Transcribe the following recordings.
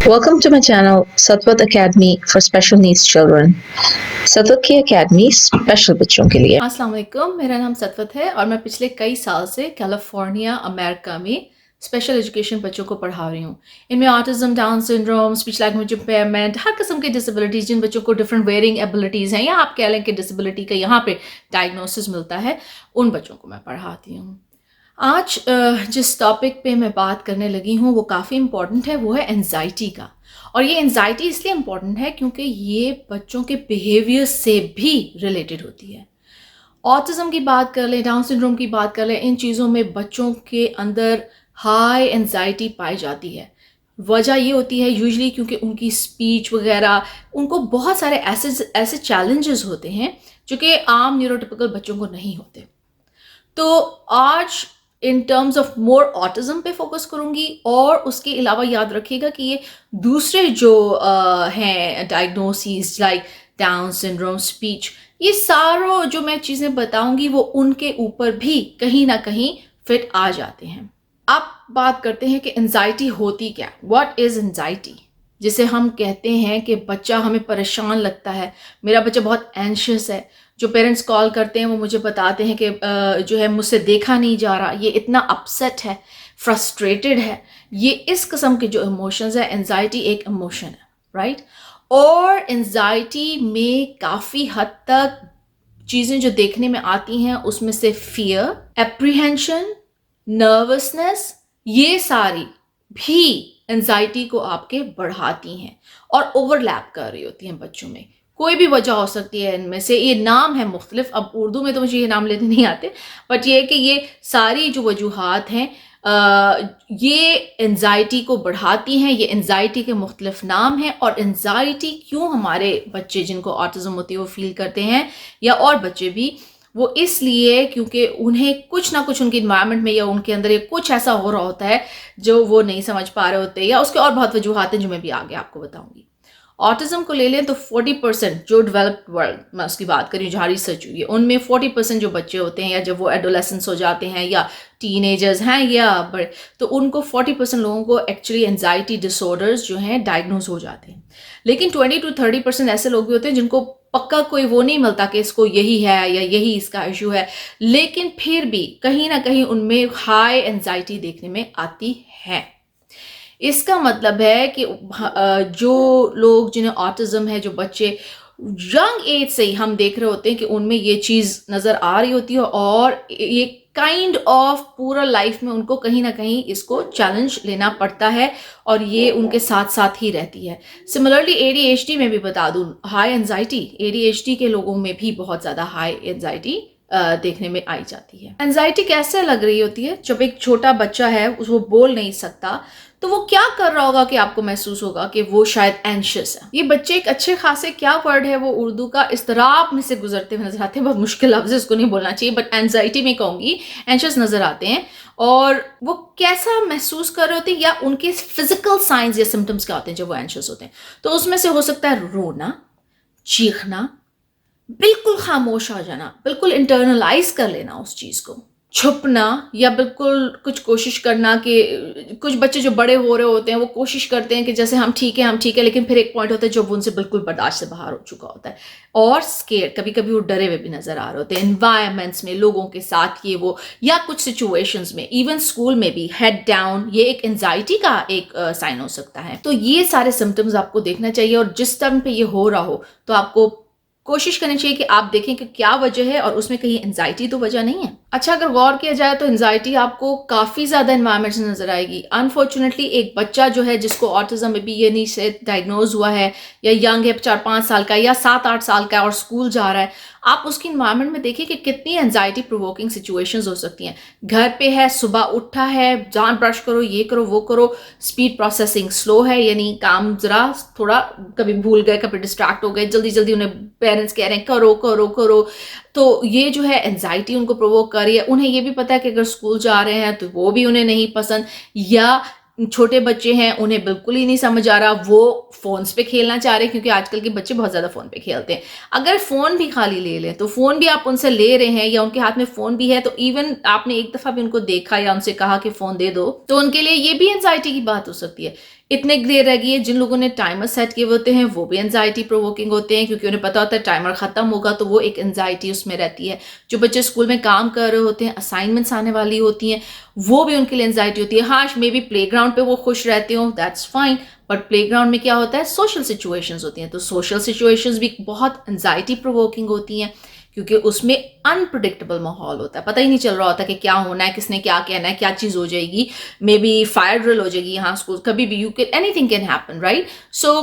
Welcome to my channel, Satwat Academy for Special Needs Children. सतवत की academy special बच्चों के लिए। अस्सलाम वालेकुम, मेरा नाम सतवत है और मैं पिछले कई साल से कैलिफोर्निया अमेरिका में स्पेशल एजुकेशन बच्चों को पढ़ा रही हूँ। इनमें autism, Down syndrome, speech language impairment, हर किस्म की डिसेबिलिटीज़, जिन बच्चों को डिफरेंट वेरिंग एबिलिटीज़ हैं या आप कह लें कि डिसेबिलिटी का यहाँ पे डायग्नोसिस मिलता है, उन बच्चों को मैं पढ़ाती हूँ। आज जिस टॉपिक पे मैं बात करने लगी हूँ वो काफ़ी इम्पॉर्टेंट है, वो है एंजाइटी का। और ये एंजाइटी इसलिए इम्पॉर्टेंट है क्योंकि ये बच्चों के बिहेवियर से भी रिलेटेड होती है। ऑटिज्म की बात कर लें, डाउन सिंड्रोम की बात कर लें, इन चीज़ों में बच्चों के अंदर हाई एंजाइटी पाई जाती है। वजह ये होती है यूजुअली क्योंकि उनकी स्पीच वगैरह, उनको बहुत सारे ऐसे चैलेंजेस होते हैं जो कि आम न्यूरोटिपिकल बच्चों को नहीं होते। तो आज in terms of more autism पे फोकस करूंगी और उसके अलावा याद रखिएगा कि ये दूसरे जो हैं diagnosis like down syndrome, speech, ये सारों जो मैं चीज़ें बताऊंगी वो उनके ऊपर भी कहीं ना कहीं फिट आ जाते हैं। अब बात करते हैं कि एंजाइटी होती क्या, व्हाट इज़ एंजाइटी, जिसे हम कहते हैं कि बच्चा हमें परेशान लगता है, मेरा बच्चा बहुत एंशियस है। जो पेरेंट्स कॉल करते हैं वो मुझे बताते हैं कि जो है मुझसे देखा नहीं जा रहा, ये इतना अपसेट है, फ्रस्ट्रेटेड है। ये इस किस्म के जो इमोशंस है, एंजाइटी एक इमोशन है, राइट। और एंजाइटी में काफ़ी हद तक चीज़ें जो देखने में आती हैं उसमें से फियर, एप्रीहेंशन, नर्वसनेस, ये सारी भी एंजाइटी को आपके बढ़ाती हैं और ओवरलैप कर रही होती हैं बच्चों में। कोई भी वजह हो सकती है इनमें से, ये नाम है मुख्तलिफ, अब उर्दू में तो मुझे ये नाम लेने नहीं आते, बट ये कि ये सारी जो वजूहात हैं ये एंजाइटी को बढ़ाती हैं। ये एंजाइटी के मुख्तलिफ नाम हैं और एंजाइटी क्यों हमारे बच्चे जिनको ऑटिज्म होती है वो फील करते हैं, या और बच्चे भी, वो इसलिए क्योंकि उन्हें कुछ ना कुछ उनके इन्वायरमेंट में या उनके अंदर ये कुछ ऐसा हो रहा होता है जो वो नहीं समझ पा रहे होते, या उसके और बहुत वजूहात हैं जो मैं भी आगे आपको बताऊंगी। ऑटिज्म को ले लें तो 40% जो डेवलप्ड वर्ल्ड, मैं उसकी बात करी जहाँ रिसर्च हुई है, उनमें 40% जो बच्चे होते हैं या जब वो एडोलेसेंस हो जाते हैं या टीनेजर्स हैं या बड़े, तो उनको 40% लोगों को एक्चुअली एंजाइटी डिसऑर्डर्स जो हैं डायग्नोज हो जाते हैं। लेकिन 20 to 30% ऐसे लोग भी होते हैं जिनको पक्का कोई वो नहीं मिलता कि इसको यही है या यही इसका इशू है, लेकिन फिर भी कहीं ना कहीं उनमें हाई एंजाइटी देखने में आती है। इसका मतलब है कि जो लोग जिन्हें ऑटिज्म है, जो बच्चे यंग एज से ही हम देख रहे होते हैं कि उनमें ये चीज़ नज़र आ रही होती है और ये काइंड ऑफ पूरा लाइफ में उनको कहीं ना कहीं इसको चैलेंज लेना पड़ता है और ये उनके साथ साथ ही रहती है। सिमिलरली एडीएचडी में भी बता दूं, हाई एंजाइटी एडीएचडी के लोगों में भी बहुत ज़्यादा हाई एंजाइटी देखने में आई जाती है। एंजाइटी कैसे लग रही होती है? जब एक छोटा बच्चा है वो बोल नहीं सकता तो वो क्या कर रहा होगा कि आपको महसूस होगा कि वो शायद एंशियस है। ये बच्चे एक अच्छे खासे, क्या वर्ड है वो उर्दू का, इस्तराब में से गुजरते हुए नजर आते हैं। बहुत मुश्किल लफ्ज़ है, इसको नहीं बोलना चाहिए, बट एंजाइटी में कहूंगी, एंशियस नजर आते हैं। और वो कैसा महसूस कर रहे होते हैं या उनके फिजिकल साइंस या सिम्टम्स क्या होते हैं जब वो एंशियस होते हैं? तो उसमें से हो सकता है रोना, चीखना, बिल्कुल खामोश आ जाना, बिल्कुल इंटरनलाइज कर लेना उस चीज़ को, छुपना, या बिल्कुल कुछ कोशिश करना कि कुछ बच्चे जो बड़े हो रहे होते हैं वो कोशिश करते हैं कि जैसे हम ठीक है, लेकिन फिर एक पॉइंट होता है जब उनसे बिल्कुल बर्दाश्त से बाहर हो चुका होता है। और स्केयर, कभी कभी वो डरे हुए भी नजर आ रहे होते हैं इन्वायरमेंट्स में, लोगों के साथ ये वो, या कुछ सिचुएशंस में, इवन स्कूल में भी हेड डाउन, ये एक एंजाइटी का एक साइन हो सकता है। तो ये सारे सिम्टम्स आपको देखना चाहिए और जिस टाइम पे ये हो रहा हो तो आपको कोशिश करनी चाहिए कि आप देखें कि क्या वजह है और उसमें कहीं एंजाइटी तो वजह नहीं है। अच्छा, अगर गौर किया जाए तो एंजाइटी आपको काफ़ी ज़्यादा एनवायरनमेंट से नजर आएगी। अनफॉर्चुनेटली एक बच्चा जो है जिसको ऑटिज्म में भी ये नहीं से डायग्नोज हुआ है, या यंग है, 4-5 साल का या 7-8 साल का और स्कूल जा रहा है, आप उसकी इन्वायरमेंट में देखिए कि कितनी एंजाइटी प्रोवोकिंग सिचुएशंस हो सकती हैं। घर पे है, सुबह उठा है, दांत ब्रश करो, ये करो वो करो, स्पीड प्रोसेसिंग स्लो है, यानी काम जरा थोड़ा, कभी भूल गए, कभी डिस्ट्रैक्ट हो गए, जल्दी जल्दी उन्हें पेरेंट्स कह रहे हैं करो करो करो, तो ये जो है एंजाइटी उनको प्रोवोक कर रही है। उन्हें ये भी पता है कि अगर स्कूल जा रहे हैं तो वो भी उन्हें नहीं पसंद, या छोटे बच्चे हैं उन्हें बिल्कुल ही नहीं समझ आ रहा, वो फ़ोन्स पे खेलना चाह रहे हैं क्योंकि आजकल के बच्चे बहुत ज़्यादा फ़ोन पे खेलते हैं। अगर फ़ोन भी खाली ले लें तो फ़ोन भी आप उनसे ले रहे हैं या उनके हाथ में फ़ोन भी है, तो इवन आपने एक दफ़ा भी उनको देखा या उनसे कहा कि फ़ोन दे दो, तो उनके लिए ये भी एंजाइटी की बात हो सकती है। इतने देर रह गई है, जिन लोगों ने टाइमर सेट किए होते हैं वो भी एंजाइटी प्रोवोकिंग होते हैं, क्योंकि उन्हें पता होता है टाइमर खत्म होगा, तो वो एक एंजाइटी उसमें रहती है। जो बच्चे स्कूल में काम कर रहे होते हैं, असाइनमेंट्स आने वाली होती हैं, वो भी उनके लिए एंजाइटी होती है। हाँ, मे बी प्ले ग्राउंड पे वो खुश रहते हो, that's fine, but play ground में क्या होता है, सोशल सिचुएशंस होती हैं, तो सोशल सिचुएशंस भी बहुत एंजाइटी प्रोवोकिंग होती हैं, क्योंकि उसमें अनप्रिडिक्टेबल माहौल होता है, पता ही नहीं चल रहा होता कि क्या होना है, किसने क्या कहना है, क्या चीज़ हो जाएगी, मे बी फायर ड्रिल हो जाएगी यहाँ स्कूल, कभी भी you can anything can happen, right. So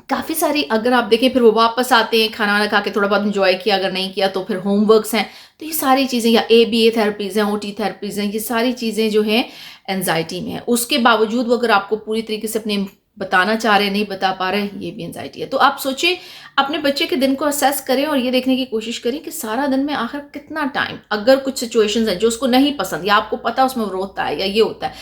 काफ़ी सारी, अगर आप देखें फिर वो वापस आते हैं, खाना वाना खा के थोड़ा बहुत इंजॉय किया, अगर नहीं किया तो फिर होमवर्क्स हैं, तो ये सारी चीज़ें, या ABA थेरेपीज़ हैं, OT थेरेपीज़ हैं, ये सारी चीज़ें जो हैं एनजाइटी में है। उसके बावजूद वो अगर आपको पूरी तरीके से अपने बताना चाह रहे, नहीं बता पा रहे, ये भी एनजाइटी है। तो आप सोचें, अपने बच्चे के दिन को असेस करें और ये देखने की कोशिश करें कि सारा दिन में आखिर कितना टाइम, अगर कुछ सिचुएशंस हैं जो उसको नहीं पसंद, या आपको पता उसमें वो रोता है या ये होता है,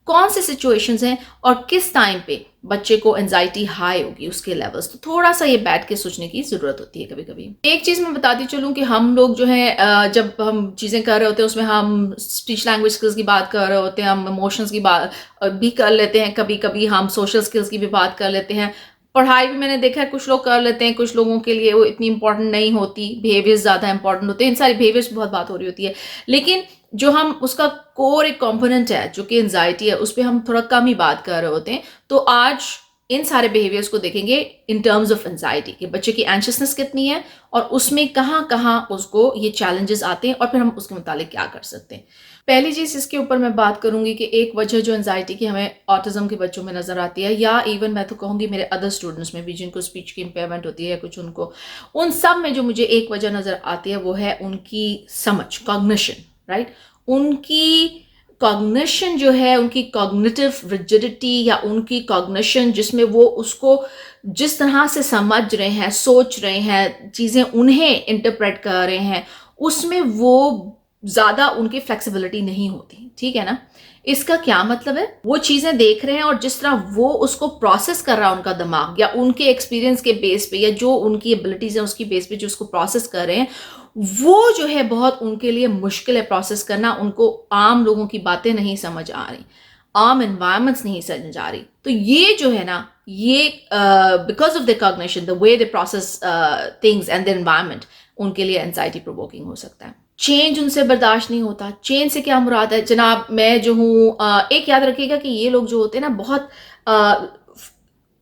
कौन से सिचुएशंस हैं और किस टाइम पे बच्चे को एंजाइटी हाई होगी, उसके लेवल्स, तो थोड़ा सा ये बैठ के सोचने की जरूरत होती है कभी कभी। एक चीज मैं बताती चलूं कि हम लोग जो है, जब हम चीजें कर रहे होते हैं उसमें हम स्पीच लैंग्वेज स्किल्स की बात कर रहे होते हैं, हम इमोशंस की बात भी कर लेते हैं, कभी कभी हम सोशल स्किल्स की भी बात कर लेते हैं, पढ़ाई भी मैंने देखा है कुछ लोग कर लेते हैं, कुछ लोगों के लिए वो इतनी इंपॉर्टेंट नहीं होती, बिहेवियर्स ज़्यादा इंपॉर्टेंट होते हैं, इन सारी बिहेवियर्स बहुत बात हो रही होती है, लेकिन जो हम उसका कोर एक कंपोनेंट है जो कि एंजाइटी है, उस पर हम थोड़ा कम ही बात कर रहे होते हैं। तो आज इन सारे बिहेवियर्स को देखेंगे इन टर्म्स ऑफ एंजाइटी, कि बच्चे की एंशियसनेस कितनी है और उसमें कहाँ कहाँ उसको ये चैलेंजेस आते हैं और फिर हम उसके मुताबिक क्या कर सकते हैं। पहली चीज़ इसके ऊपर मैं बात करूंगी कि एक वजह जो एंजाइटी की हमें ऑटिज्म के बच्चों में नज़र आती है, या इवन मैं तो कहूँगी मेरे अदर स्टूडेंट्स में भी जिनको स्पीच की इम्पेयरमेंट होती है कुछ, उनको, उन सब में जो मुझे एक वजह नज़र आती है वो है उनकी समझ, कॉग्निशन, राइट। उनकी कॉग्निशन जो है, उनकी कॉग्निटिव रिजिडिटी या उनकी कॉग्निशन जिसमें वो उसको जिस तरह से समझ रहे हैं, सोच रहे हैं, चीज़ें उन्हें इंटरप्रेट कर रहे हैं, उसमें वो ज़्यादा उनकी फ्लेक्सिबिलिटी नहीं होती, ठीक है ना। इसका क्या मतलब है, वो चीज़ें देख रहे हैं और जिस तरह वो उसको प्रोसेस कर रहा है उनका दिमाग, या उनके एक्सपीरियंस के बेस पे, या जो उनकी एबिलिटीज़ हैं उसकी बेस पे जो उसको प्रोसेस कर रहे हैं, वो जो है बहुत उनके लिए मुश्किल है प्रोसेस करना। उनको आम लोगों की बातें नहीं समझ आ रही, आम एनवायरमेंट्स नहीं समझ आ रही, तो ये जो है ना, ये because of the cognition, the way they process things and the environment, उनके लिए एंजाइटी प्रोवोकिंग हो सकता है। चेंज उनसे बर्दाश्त नहीं होता। चेंज से क्या मुराद है जनाब, मैं जो हूँ, एक याद रखिएगा कि ये लोग जो होते हैं ना, बहुत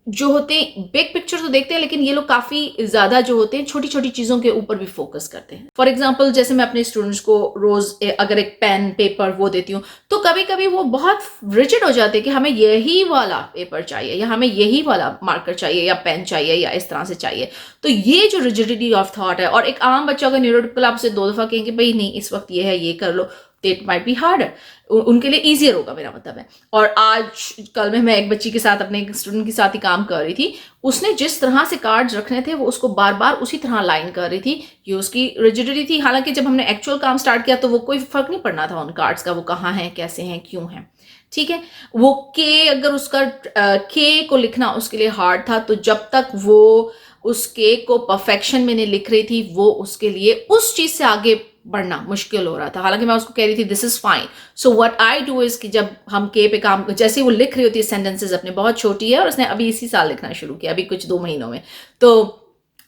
जो होते हैं बिग पिक्चर तो देखते हैं, लेकिन ये लोग काफ़ी ज़्यादा जो होते हैं छोटी छोटी चीज़ों के ऊपर भी फोकस करते हैं। फॉर एग्जांपल, जैसे मैं अपने स्टूडेंट्स को रोज़ अगर एक पेन पेपर वो देती हूँ, तो कभी कभी वो बहुत रिजिड हो जाते हैं कि हमें यही वाला पेपर चाहिए, या हमें यही वाला मार्कर चाहिए, या पेन चाहिए, या इस तरह से चाहिए। तो ये जो रिजिडिटी ऑफ थॉट है, और एक आम बच्चा अगर न्यूरोटिपिकल आपसे 2 दफ़ा कहेंगे भाई नहीं इस वक्त ये है, ये कर लो, इट माइट बी हार्डर, उनके लिए ईजियर होगा, मेरा मतलब है। और आज कल में मैं एक बच्ची के साथ, अपने एक स्टूडेंट के साथ ही काम कर रही थी, उसने जिस तरह से कार्ड्स रखने थे वो उसको बार बार उसी तरह लाइन कर रही थी, ये उसकी रिजिडिटी थी। हालांकि जब हमने एक्चुअल काम स्टार्ट किया तो वो कोई फर्क नहीं पड़ना था उन कार्ड्स का, वो कहाँ हैं, कैसे हैं, क्यों हैं, ठीक है। वो के, अगर उसका के को लिखना उसके लिए हार्ड था, तो जब तक वो उस के को परफेक्शन में नहीं लिख रही थी, वो उसके लिए उस चीज से आगे बढ़ना मुश्किल हो रहा था। हालांकि मैं उसको कह रही थी this is fine. So what I do is कि जब हम के पे काम, जैसे वो लिख रही होती है सेंटेंसेस अपने, बहुत छोटी है और उसने अभी इसी साल लिखना शुरू किया, अभी कुछ 2 महीनों में, तो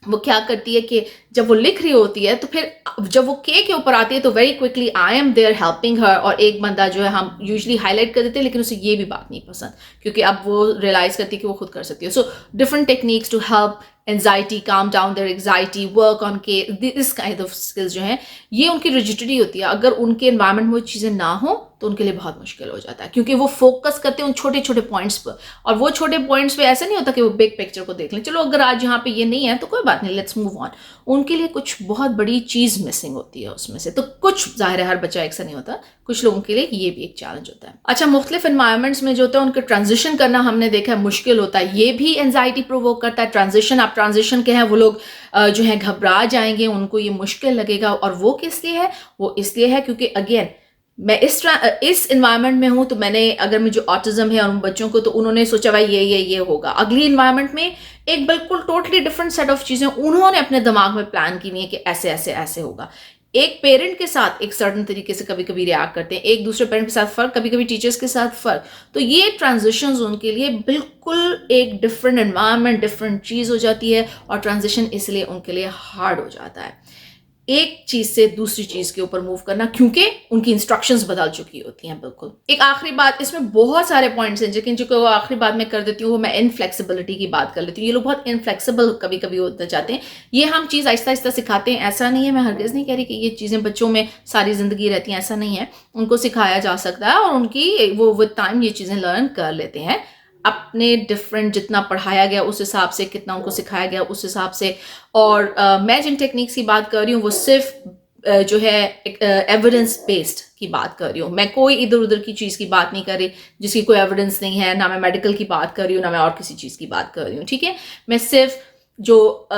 वो क्या करती है कि जब वो लिख रही होती है तो फिर जब वो के ऊपर आती है तो very quickly I am there helping her, और एक बंदा जो है हम यूजुअली हाईलाइट कर देते हैं, लेकिन उसे ये भी बात नहीं पसंद, क्योंकि अब वो रियलाइज करती है कि वो खुद कर सकती है। So different techniques to help anxiety, calm down their anxiety, work on के, दिस काइंड ऑफ स्किल्स जो हैं, ये उनकी रिजिडिटी होती है। अगर उनके एनवायरमेंट में वो चीज़ें ना हो तो उनके लिए बहुत मुश्किल हो जाता है, क्योंकि वो फोकस करते हैं उन छोटे छोटे पॉइंट्स पर, और वो छोटे पॉइंट्स पे ऐसा नहीं होता कि वो बिग पिक्चर को देख लें, चलो अगर आज यहाँ पे ये नहीं है तो कोई बात नहीं, लेट्स मूव ऑन। उनके लिए कुछ बहुत बड़ी चीज़ मिसिंग होती है उसमें से। तो कुछ, जाहिर है हर बच्चा ऐसा नहीं होता, कुछ लोगों के लिए ये भी एक चैलेंज होता है। अच्छा, मुख्तलिफ एनवायरमेंट्स में जो होता है उनका ट्रांजिशन करना हमने देखा है मुश्किल होता है, ये भी एंजाइटी प्रोवोक करता है। ट्रांजिशन, आप ट्रांजिशन के हैं, वो लोग जो है घबरा जाएंगे, उनको ये मुश्किल लगेगा, और वो किस लिए है, वो इसलिए है क्योंकि अगेन मैं इस इन्वायरमेंट में हूँ, तो मैंने, अगर मुझे ऑटिज्म है और उन बच्चों को, तो उन्होंने सोचा भाई ये होगा। अगली इन्वायरमेंट में एक बिल्कुल टोटली डिफरेंट सेट ऑफ चीज़ें उन्होंने अपने दिमाग में प्लान की हुई है कि ऐसे ऐसे ऐसे होगा। एक पेरेंट के साथ एक सर्टन तरीके से कभी कभी रिएक्ट करते हैं, एक दूसरे पेरेंट के साथ फ़र्क, कभी कभी टीचर्स के साथ फ़र्क। तो ये ट्रांजिशंस उनके लिए बिल्कुल एक डिफरेंट एनवायरनमेंट, डिफरेंट चीज़ हो जाती है, और ट्रांजिशन इसलिए उनके लिए हार्ड हो जाता है एक चीज से दूसरी चीज के ऊपर मूव करना, क्योंकि उनकी इंस्ट्रक्शंस बदल चुकी होती हैं। बिल्कुल एक आखिरी बात, इसमें बहुत सारे पॉइंट्स हैं लेकिन जो आखिरी बात मैं कर देती हूँ वो मैं इनफ्लेक्सिबिलिटी की बात कर लेती हूँ। ये लोग बहुत इनफ्लेक्सिबल कभी कभी होते जाते हैं। ये हम चीज़ आहिस्ता आहिस्ता सिखाते हैं, ऐसा नहीं है, मैं हरगिज़ नहीं कह रही कि ये चीज़ें बच्चों में सारी ज़िंदगी रहती हैं, ऐसा नहीं है। उनको सिखाया जा सकता है और उनकी वो विद टाइम ये चीज़ें लर्न कर लेते हैं, अपने डिफरेंट जितना पढ़ाया गया उस हिसाब से, कितना उनको सिखाया गया उस हिसाब से। और मैं जिन टेक्निक्स की बात कर रही हूँ वो सिर्फ जो है एविडेंस बेस्ड की बात कर रही हूँ। मैं कोई इधर उधर की चीज़ की बात नहीं कर रही जिसकी कोई एविडेंस नहीं है, ना मैं मेडिकल की बात कर रही हूँ, ना मैं और किसी चीज़ की बात कर रही हूँ। ठीक है, मैं सिर्फ जो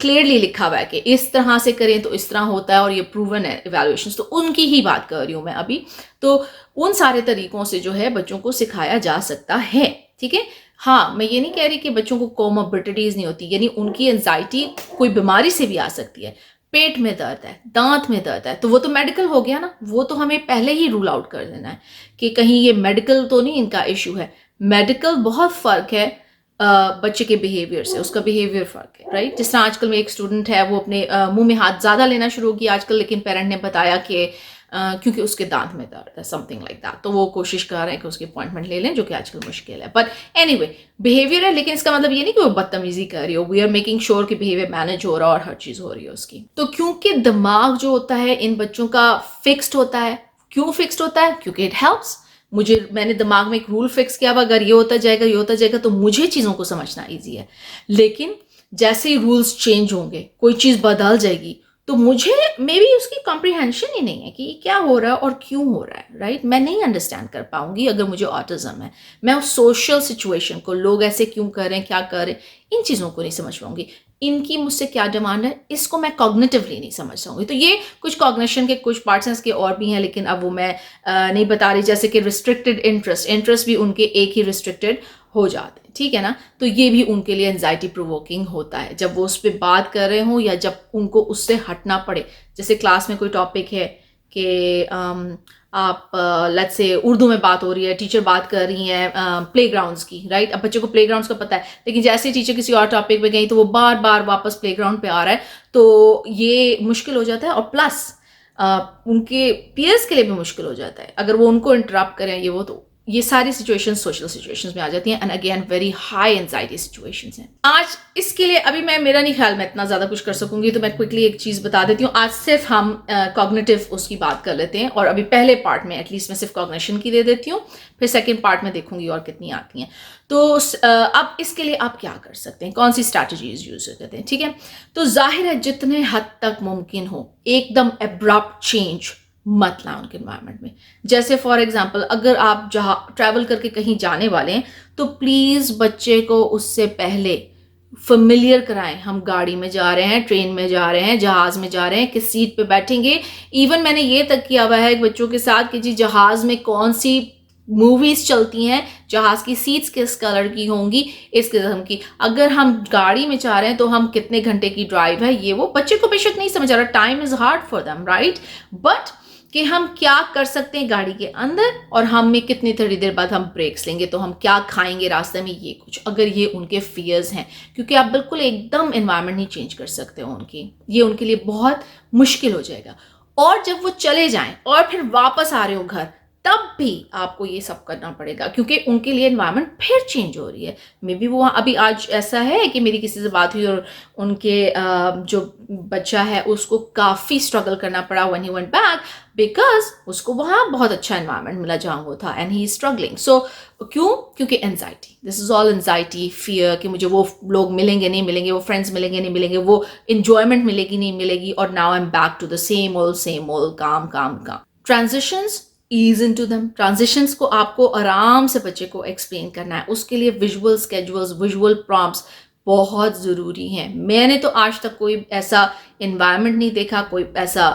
क्लियरली लिखा हुआ है कि इस तरह से करें तो इस तरह होता है और ये प्रूवन है इवैल्यूएशन, तो उनकी ही बात कर रही हूँ मैं अभी। तो उन सारे तरीकों से जो है बच्चों को सिखाया जा सकता है। ठीक है, हाँ, मैं ये नहीं कह रही कि बच्चों को कोमोर्बिडिटीज नहीं होती, यानी उनकी एंजाइटी कोई बीमारी से भी आ सकती है। पेट में दर्द है, दांत में दर्द है, तो वो तो मेडिकल हो गया ना, वो तो हमें पहले ही रूल आउट कर देना है कि कहीं ये मेडिकल तो नहीं इनका इशू है। मेडिकल बहुत फर्क है बच्चे के बिहेवियर से, उसका बिहेवियर फर्क है, राइट। जिस तरह आजकल में एक स्टूडेंट है, वो अपने मुंह में हाथ ज़्यादा लेना शुरू किया आजकल, लेकिन पेरेंट ने बताया कि क्योंकि उसके दांत में दर्द है, समथिंग लाइक दैट, तो वो कोशिश कर रहे हैं कि उसकी अपॉइंटमेंट ले लें, जो कि आजकल मुश्किल है। बट एनीवे, बिहेवियर है, लेकिन इसका मतलब ये नहीं कि वो बदतमीजी कर रही हो। वी आर मेकिंग श्योर कि बिहेवियर मैनेज हो रहा है और हर चीज़ हो रही है उसकी। तो क्योंकि दिमाग जो होता है इन बच्चों का फिक्स्ड होता है। क्यों फिक्स्ड होता है? क्योंकि इट हेल्प्स। मैंने दिमाग में एक रूल फिक्स किया हुआ, अगर ये होता जाएगा ये होता जाएगा, तो मुझे चीज़ों को समझना ईजी है। लेकिन जैसे ही रूल्स चेंज होंगे, कोई चीज़ बदल जाएगी, तो मुझे मे बी उसकी कॉम्प्रिहेंशन ही नहीं है कि ये क्या हो रहा है और क्यों हो रहा है, राइट। मैं नहीं अंडरस्टैंड कर पाऊंगी अगर मुझे ऑटिज्म है। मैं उस सोशल सिचुएशन को, लोग ऐसे क्यों कर रहे हैं, क्या कर रहे हैं, इन चीज़ों को नहीं समझ पाऊंगी। इनकी मुझसे क्या डिमांड है, इसको मैं कॉग्निटिवली नहीं समझ पाऊंगी। तो ये कुछ कॉग्निशन के कुछ पार्ट्स हैं, इसके और भी हैं, लेकिन अब वो मैं नहीं बता रही। जैसे कि रिस्ट्रिक्टेड इंटरेस्ट भी उनके एक ही रिस्ट्रिक्टेड हो जाते हैं, ठीक है ना। तो ये भी उनके लिए एंजाइटी प्रोवोकिंग होता है जब वो उस पर बात कर रहे हों या जब उनको उससे हटना पड़े। जैसे क्लास में कोई टॉपिक है कि आप लेट्स से उर्दू में बात हो रही है, टीचर बात कर रही हैं प्लेग्राउंड्स की, राइट। अब बच्चे को प्लेग्राउंड्स का पता है, लेकिन जैसे टीचर किसी और टॉपिक पे गई तो वो बार बार वापस प्लेग्राउंड पे आ रहा है, तो ये मुश्किल हो जाता है। और प्लस उनके पीयर्स के लिए भी मुश्किल हो जाता है अगर वो उनको इंटरप्ट करें, तो ये सारी सिचुएशंस सोशल सिचुएशंस में आ जाती हैं, and again very high anxiety situations हैं। आज इसके लिए अभी मेरा नहीं ख्याल मैं इतना ज़्यादा कुछ कर सकूंगी, तो मैं क्विकली एक चीज़ बता देती हूँ। आज सिर्फ हम कॉग्निटिव उसकी बात कर लेते हैं, और अभी पहले पार्ट में एटलीस्ट मैं सिर्फ कॉग्निशन की दे देती हूँ, फिर सेकेंड पार्ट में देखूंगी और कितनी आती हैं। तो अब इसके लिए आप क्या कर सकते हैं, कौन सी स्ट्रैटेजीज यूज करते हैं, ठीक है। तो जाहिर है जितने हद तक मुमकिन हो एकदम एब्रप्ट चेंज मत लाएं उनके एनवायरनमेंट में। जैसे फॉर एग्जांपल, अगर आप जहाँ ट्रैवल करके कहीं जाने वाले हैं तो प्लीज़ बच्चे को उससे पहले फेमिलियर कराएं। हम गाड़ी में जा रहे हैं, ट्रेन में जा रहे हैं, जहाज़ में जा रहे हैं, किस सीट पे बैठेंगे। इवन मैंने ये तक किया हुआ है बच्चों के साथ कि जी जहाज़ में कौन सी मूवीज चलती हैं, जहाज की सीट्स किस कलर की होंगी, इस किस्म की। अगर हम गाड़ी में जा रहे हैं तो हम कितने घंटे की ड्राइव है, ये वो बच्चे को बेशक नहीं समझ आ रहा, time is hard for them, right. But कि हम क्या कर सकते हैं गाड़ी के अंदर, और हम में कितनी थोड़ी देर बाद हम ब्रेक्स लेंगे, तो हम क्या खाएंगे रास्ते में, ये कुछ। अगर ये उनके फियर्स हैं, क्योंकि आप बिल्कुल एकदम एनवायरनमेंट नहीं चेंज कर सकते हो उनकी, ये उनके लिए बहुत मुश्किल हो जाएगा। और जब वो चले जाएं और फिर वापस आ रहे हो घर, तब भी आपको ये सब करना पड़ेगा, क्योंकि उनके लिए एनवायरनमेंट फिर चेंज हो रही है। मे बी वो अभी आज ऐसा है कि मेरी किसी से बात हुई और उनके जो बच्चा है उसको काफ़ी स्ट्रगल करना पड़ा when he went back, because उसको वहाँ बहुत अच्छा एनवायरनमेंट मिला जहाँ वो था, एंड ही इज स्ट्रगलिंग। सो क्यों? क्योंकि anxiety, this is all anxiety, fear कि मुझे वो लोग मिलेंगे नहीं मिलेंगे, वो फ्रेंड्स मिलेंगे नहीं मिलेंगे, वो इंजॉयमेंट मिलेगी नहीं मिलेगी, और now I am back to the same old काम काम काम। ट्रांजिशंस, ईज इन टू दम। ट्रांजिशंस को आपको आराम से बच्चे को एक्सप्लेन करना है, उसके लिए विजुअल स्केड्यूल्स, विजुअल प्रॉम्प्ट्स बहुत ज़रूरी हैं। मैंने तो आज तक कोई ऐसा इन्वायरमेंट नहीं देखा, कोई ऐसा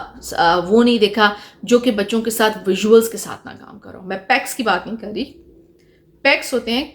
वो नहीं देखा जो कि बच्चों के साथ विजुअल्स के साथ ना काम करो। मैं पैक्स की बात नहीं कर रही, पैक्स होते हैं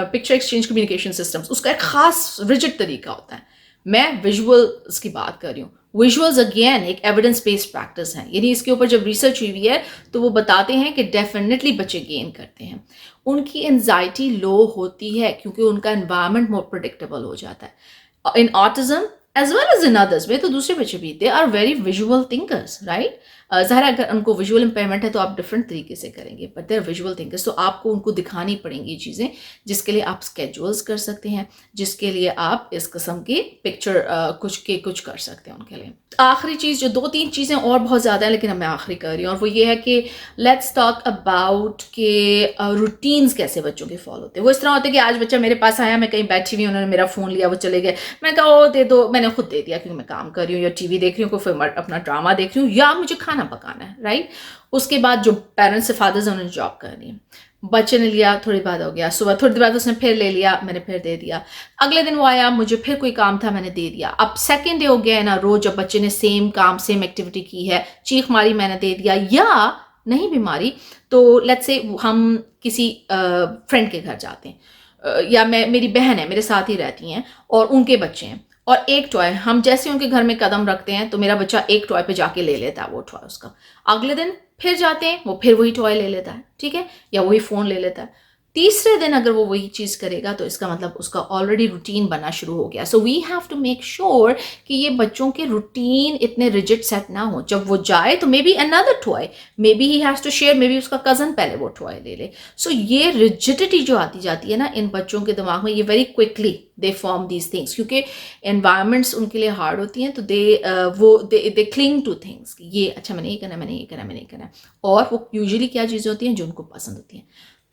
पिक्चर एक्सचेंज कम्युनिकेशन सिस्टम्स, उसका एक खास रिजिड तरीका होता है। मैं विजुअल्स की बात कर रही हूँ। विजुअल्स अगेन एक एविडेंस बेस्ड प्रैक्टिस है, यानी इसके ऊपर जब रिसर्च हुई है तो वो बताते हैं कि डेफिनेटली बच्चे गेन करते हैं। उनकी एंजाइटी लो होती है क्योंकि उनका एनवायरनमेंट मोर प्रिडिक्टेबल हो जाता है। In autism as well as in others में, तो दूसरे बच्चे भी they are very visual thinkers, right. ज़ाहिर है अगर उनको विजुअल इम्पेयरमेंट है तो आप डिफरेंट तरीके से करेंगे, but they are visual thinkers. तो आपको उनको दिखानी पड़ेंगी चीज़ें, जिसके लिए आप स्केड्यूल्स कर सकते हैं, जिसके लिए आप इस किस्म की पिक्चर कुछ कर सकते हैं उनके लिए। आखिरी चीज़, जो 2-3 चीज़ें और बहुत ज़्यादा है लेकिन अब मैं आखिरी कर रही हूँ, और वो ये है कि लेट्स टॉक अबाउट के रूटीन्स कैसे बच्चों के फॉलो होते हैं। वो इस तरह होते हैं कि आज बच्चा मेरे पास आया, मैं कहीं बैठी हुई, उन्होंने मेरा फ़ोन लिया, वो चले गए, मैं कहा ओ दे दो, मैंने खुद दे दिया क्योंकि मैं काम कर रही हूँ या टीवी देख रही हूँ, कोई फिल्म अपना ड्रामा देख रही हूँ, या मुझे खाना पकाना है, राइट। उसके बाद जो पेरेंट्स से फादर्स हैं उन्होंने जॉब करनी है, बच्चे ने लिया, थोड़ी बाद हो गया, सुबह थोड़ी देर बाद उसने फिर ले लिया, मैंने फिर दे दिया, अगले दिन वो आया, मुझे फिर कोई काम था, मैंने दे दिया। अब सेकेंड डे हो गया है ना, रोज जब बच्चे ने सेम काम सेम एक्टिविटी की है, चीख मारी, मैंने दे दिया, या नहीं भी मारी तो लेट्स से हम किसी फ्रेंड के घर जाते हैं, या मेरी बहन है, मेरे साथ ही रहती हैं और उनके बच्चे हैं, और एक टॉय हम जैसे उनके घर में कदम रखते हैं तो मेरा बच्चा एक टॉय पे जाके ले लेता है वो टॉय उसका, अगले दिन फिर जाते हैं वो फिर वही टॉय ले लेता है, ठीक है, या वही फ़ोन ले लेता है। तीसरे दिन अगर वो वही चीज़ करेगा तो इसका मतलब उसका ऑलरेडी रूटीन बनना शुरू हो गया। So we have to make sure कि ये बच्चों के रूटीन इतने रिजिड सेट ना हो। जब वो जाए तो maybe another toy, maybe he has to share, maybe उसका कज़न पहले वो टॉय ले ले। सो ये रिजिडिटी जो आती जाती है ना इन बच्चों के दिमाग में, ये very quickly they form these things, क्योंकि एनवायरमेंट्स उनके लिए हार्ड होती हैं, तो दे क्लिंग टू थिंग्स कि ये अच्छा मैंने ये करना, मैंने ये करना, मैंने ये करना, और वो यूजुअली क्या चीज़ें होती हैं जो उनको पसंद होती हैं।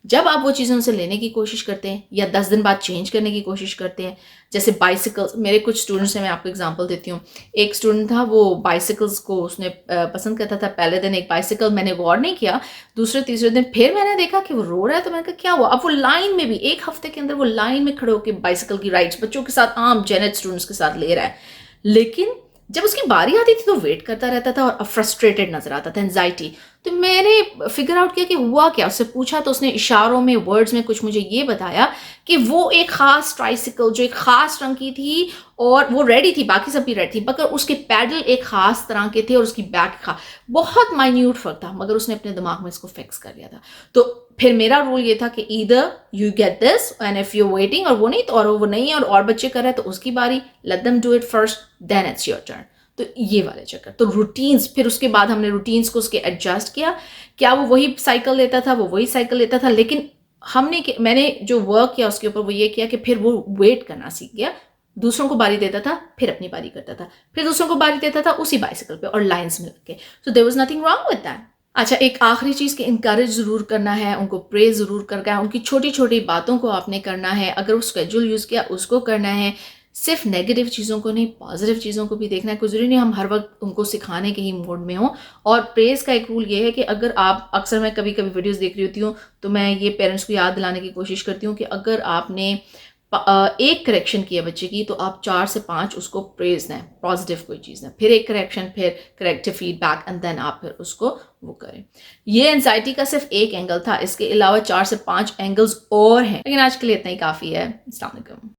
जब आप वो चीज़ें उनसे लेने की कोशिश करते हैं या 10 दिन बाद चेंज करने की कोशिश करते हैं, जैसे बाइसिकल्स, मेरे कुछ स्टूडेंट्स हैं, मैं आपको एग्जांपल देती हूँ। एक स्टूडेंट था, वो बाइसिकल्स को उसने पसंद करता था, पहले दिन एक बाइसिकल, मैंने गौर नहीं किया, दूसरे तीसरे दिन फिर मैंने देखा कि वो रो रहा है, तो मैंने कहा क्या हुआ। अब वो लाइन में भी, एक हफ्ते के अंदर वो लाइन में खड़े होकर बाइसिकल की राइड्स बच्चों के साथ, आम जेनेट स्टूडेंट्स के साथ ले रहा है, लेकिन जब उसकी बारी आती थी तो वेट करता रहता था और फ्रस्ट्रेटेड नजर आता था, एंजाइटी। तो मैंने फिगर आउट किया कि हुआ क्या, उससे पूछा तो उसने इशारों में, वर्ड्स में कुछ मुझे ये बताया कि वो एक खास ट्राइसिकल जो एक खास रंग की थी और वो रेडी थी, बाकी सब भी रेडी थी, मगर उसके पैडल एक खास तरह के थे और उसकी बैक बहुत माइन्यूट फर्क था, मगर उसने अपने दिमाग में इसको फिक्स कर लिया था। तो फिर मेरा रूल ये था कि either you get this and if you waiting, और वो नहीं तो, और वो नहीं है और बच्चे कर रहे हैं तो उसकी बारी, let them do it first then it's your turn. तो ये वाले चक्कर, तो रूटीन्स, फिर उसके बाद हमने रूटीन्स को उसके एडजस्ट किया। क्या वो वही साइकिल लेता था, वो वही साइकिल लेता था, लेकिन मैंने जो वर्क किया उसके ऊपर वो ये किया कि फिर वो वेट करना सीख गया, दूसरों को बारी देता था, फिर अपनी बारी करता था, फिर दूसरों को बारी देता था उसी बाइसिकल पे और लाइंस में लग के। So there was nothing wrong with that. अच्छा, एक आखिरी चीज़ कि इनकरेज ज़रूर करना है, उनको प्रेज ज़रूर करना है, उनकी छोटी छोटी बातों को आपने करना है, अगर वो स्केड्यूल यूज़ किया उसको करना है, सिर्फ नेगेटिव चीज़ों को नहीं, पॉजिटिव चीज़ों को भी देखना है। कोई ज़रूरी नहीं हम हर वक्त उनको सिखाने के ही मोड में हों। और प्रेज़ का एक रूल ये है कि अगर आप, अक्सर मैं कभी कभी वीडियोस देख रही होती हूँ तो मैं ये पेरेंट्स को याद दिलाने की कोशिश करती हूँ कि अगर आपने एक करेक्शन किया बच्चे की तो आप 4 से 5 उसको प्रेज दें, पॉजिटिव कोई चीज़ दें, फिर एक करेक्शन, फिर करेक्टिव फीडबैक, एंड देन आप फिर उसको वो करें। ये एंजाइटी का सिर्फ एक एंगल था, इसके अलावा 4 से 5 एंगल्स और हैं, लेकिन आज के लिए इतना ही काफ़ी है। अस्सलाम वालेकुम।